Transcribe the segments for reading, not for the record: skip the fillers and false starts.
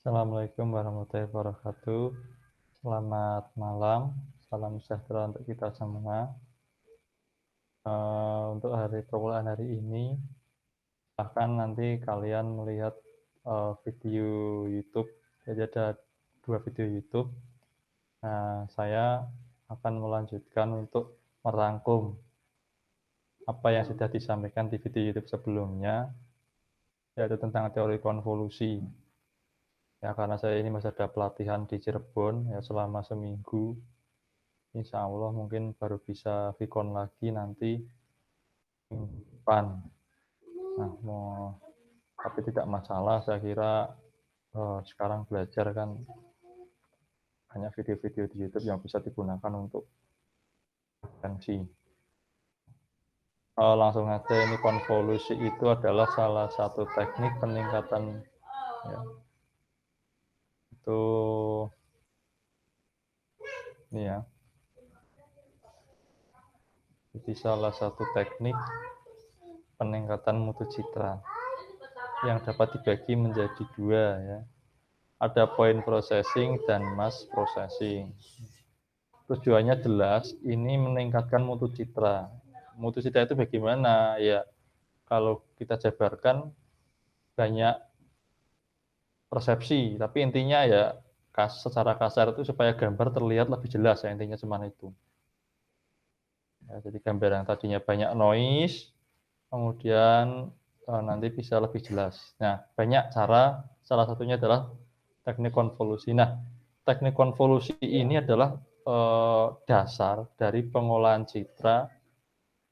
Assalamualaikum warahmatullahi wabarakatuh. Selamat malam, salam sejahtera untuk kita semua. Untuk permulaan hari ini, bahkan nanti kalian melihat, video YouTube. Jadi ada 2 video YouTube. Nah, saya akan melanjutkan untuk merangkum apa yang sudah disampaikan di video YouTube sebelumnya, yaitu tentang teori konvolusi. Ya, karena saya ini masih ada pelatihan di Cirebon, ya selama seminggu. Insya Allah mungkin baru bisa Vicon lagi nanti minggu depan. Nah, tapi tidak masalah, saya kira sekarang belajar kan banyak video-video di YouTube yang bisa digunakan untuk referensi. Langsung aja, ini konvolusi itu adalah salah satu teknik peningkatan, ya, itu ini ya. Jadi salah satu teknik peningkatan mutu citra yang dapat dibagi menjadi 2 ya. Ada point processing dan mass processing. Tujuannya jelas, ini meningkatkan mutu citra. Mutu citra itu bagaimana? Ya, kalau kita jabarkan banyak persepsi, tapi intinya ya secara kasar itu supaya gambar terlihat lebih jelas ya, intinya cuma itu. Ya, jadi gambar yang tadinya banyak noise, kemudian nanti bisa lebih jelas. Nah, banyak cara, salah satunya adalah teknik konvolusi. Nah, teknik konvolusi ini adalah dasar dari pengolahan citra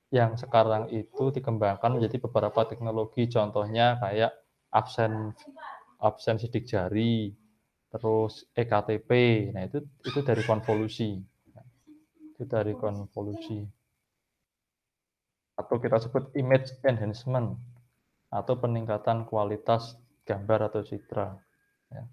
yang sekarang itu dikembangkan menjadi beberapa teknologi, contohnya kayak absen sidik jari, terus EKTP. Nah, itu dari konvolusi. Itu dari konvolusi. Atau kita sebut image enhancement atau peningkatan kualitas gambar atau citra. Ya.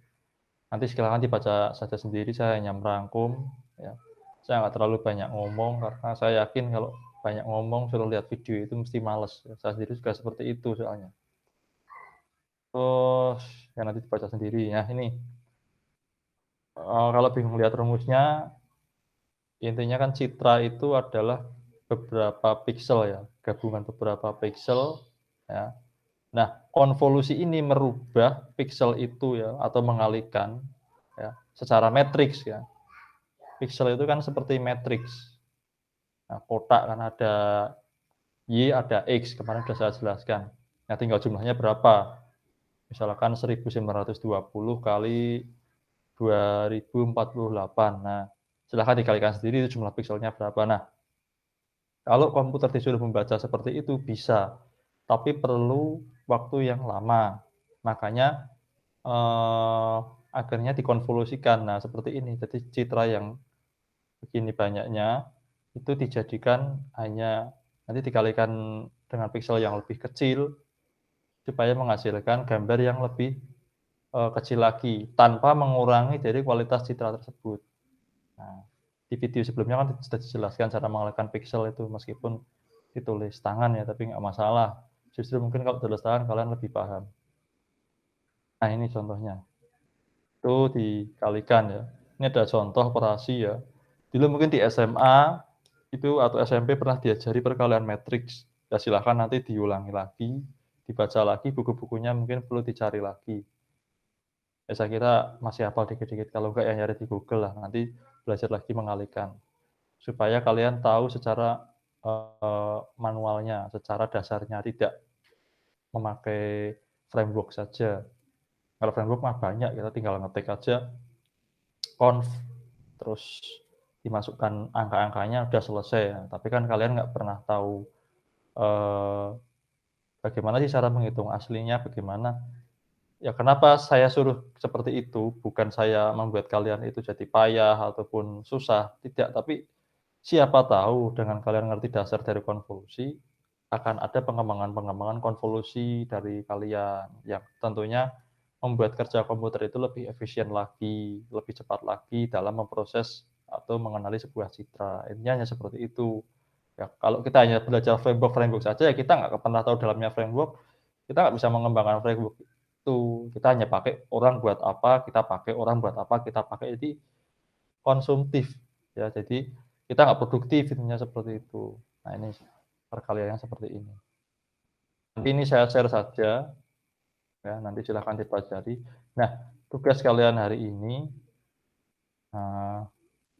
Nanti silakan dibaca saja sendiri, saya hanya merangkum. Ya. Saya nggak terlalu banyak ngomong karena saya yakin kalau banyak ngomong suruh lihat video itu mesti males. Saya sendiri juga seperti itu soalnya. Terus ya nanti dibaca sendiri. Nah ini kalau bingung lihat rumusnya, intinya kan citra itu adalah beberapa piksel ya, gabungan beberapa piksel ya. Nah, konvolusi ini merubah piksel itu ya, atau mengalihkan ya, secara matriks ya. Piksel itu kan seperti matriks. Nah, kotak kan ada Y, ada X, kemarin sudah saya jelaskan. Nah, tinggal jumlahnya berapa. Misalkan 1920 kali 2048. Nah, silahkan dikalikan sendiri itu jumlah pikselnya berapa. Nah, kalau komputer disuruh membaca seperti itu bisa, tapi perlu waktu yang lama. Makanya akhirnya dikonvolusikan. Nah, seperti ini. Jadi citra yang begini banyaknya itu dijadikan hanya nanti dikalikan dengan piksel yang lebih kecil supaya menghasilkan gambar yang lebih kecil lagi tanpa mengurangi dari kualitas citra tersebut. Nah, di video sebelumnya kan sudah dijelaskan cara mengalihkan piksel itu meskipun ditulis tangan ya, tapi nggak masalah. Justru mungkin kalau tulis tangan kalian lebih paham. Nah, ini contohnya. Itu dikalikan ya. Ini ada contoh operasi ya. Dulu mungkin di SMA itu atau SMP pernah diajari perkalian matriks. Ya silahkan nanti diulangi lagi, dibaca lagi buku-bukunya mungkin perlu dicari lagi. Ya saya kira masih hafal dikit-dikit, kalau enggak ya nyari di Google lah, nanti belajar lagi mengalihkan. Supaya kalian tahu secara manualnya, secara dasarnya, tidak memakai framework saja. Kalau framework mah banyak, kita tinggal ngetik aja conv, terus dimasukkan angka-angkanya udah selesai ya. Tapi kan kalian nggak pernah tahu bagaimana sih cara menghitung aslinya, bagaimana. Ya kenapa saya suruh seperti itu, bukan saya membuat kalian itu jadi payah ataupun susah, tidak. Tapi siapa tahu dengan kalian ngerti dasar dari konvolusi, akan ada pengembangan-pengembangan konvolusi dari kalian, yang tentunya membuat kerja komputer itu lebih efisien lagi, lebih cepat lagi dalam memproses atau mengenali sebuah citra. Intinya hanya seperti itu. Ya, kalau kita hanya belajar framework-framework saja, ya kita nggak pernah tahu dalamnya framework, kita nggak bisa mengembangkan framework. itu. Kita hanya pakai orang buat apa, kita pakai, orang buat apa, kita pakai. Jadi konsumtif ya, jadi kita nggak produktif intinya seperti itu. Nah ini perkaliannya seperti ini. Nanti ini saya share saja ya, nanti silahkan dipelajari. Nah, tugas kalian hari ini, eee,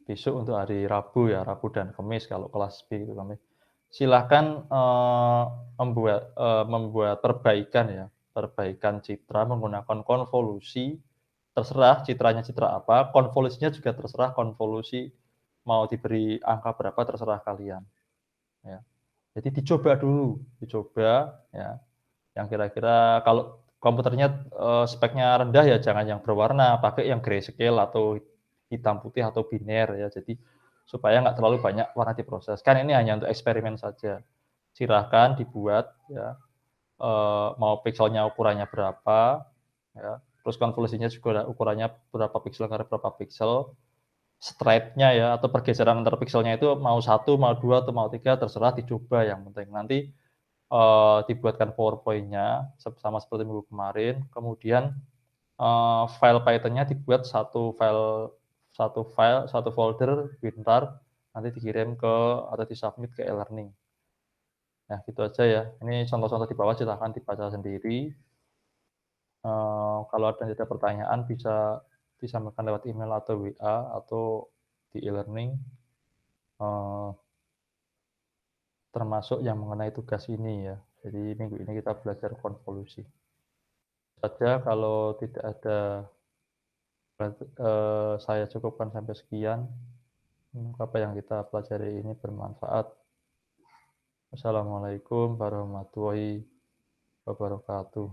besok untuk hari Rabu ya, Rabu dan Kamis kalau kelas B itu Kamis. Silahkan, membuat perbaikan ya, perbaikan citra menggunakan konvolusi, terserah citranya citra apa, konvolusinya juga terserah konvolusi mau diberi angka berapa terserah kalian, ya. Jadi dicoba dulu, dicoba ya, yang kira-kira kalau komputernya, speknya rendah ya jangan yang berwarna, pakai yang grayscale atau hitam putih atau biner ya. Jadi supaya nggak terlalu banyak warna diproses. Kan ini hanya untuk eksperimen saja. Silahkan dibuat ya, mau pikselnya ukurannya berapa ya, terus konvolusinya juga ukurannya berapa piksel kali berapa piksel, stripe-nya ya atau pergeseran antar pikselnya itu mau 1, mau 2, atau mau 3 terserah dicoba yang penting. Nanti dibuatkan PowerPoint-nya sama seperti minggu kemarin, kemudian, file Python-nya dibuat satu folder WinRAR, nanti dikirim ke atau di-submit ke e-learning. Nah, gitu aja ya. Ini contoh-contoh di bawah silahkan dibaca sendiri, kalau ada pertanyaan bisa disampaikan lewat email atau WA atau di e-learning, eee, termasuk yang mengenai tugas ini ya. Jadi minggu ini kita belajar konvolusi. Saja kalau tidak ada saya cukupkan sampai sekian. Apa yang kita pelajari ini bermanfaat. Wassalamualaikum warahmatullahi wabarakatuh.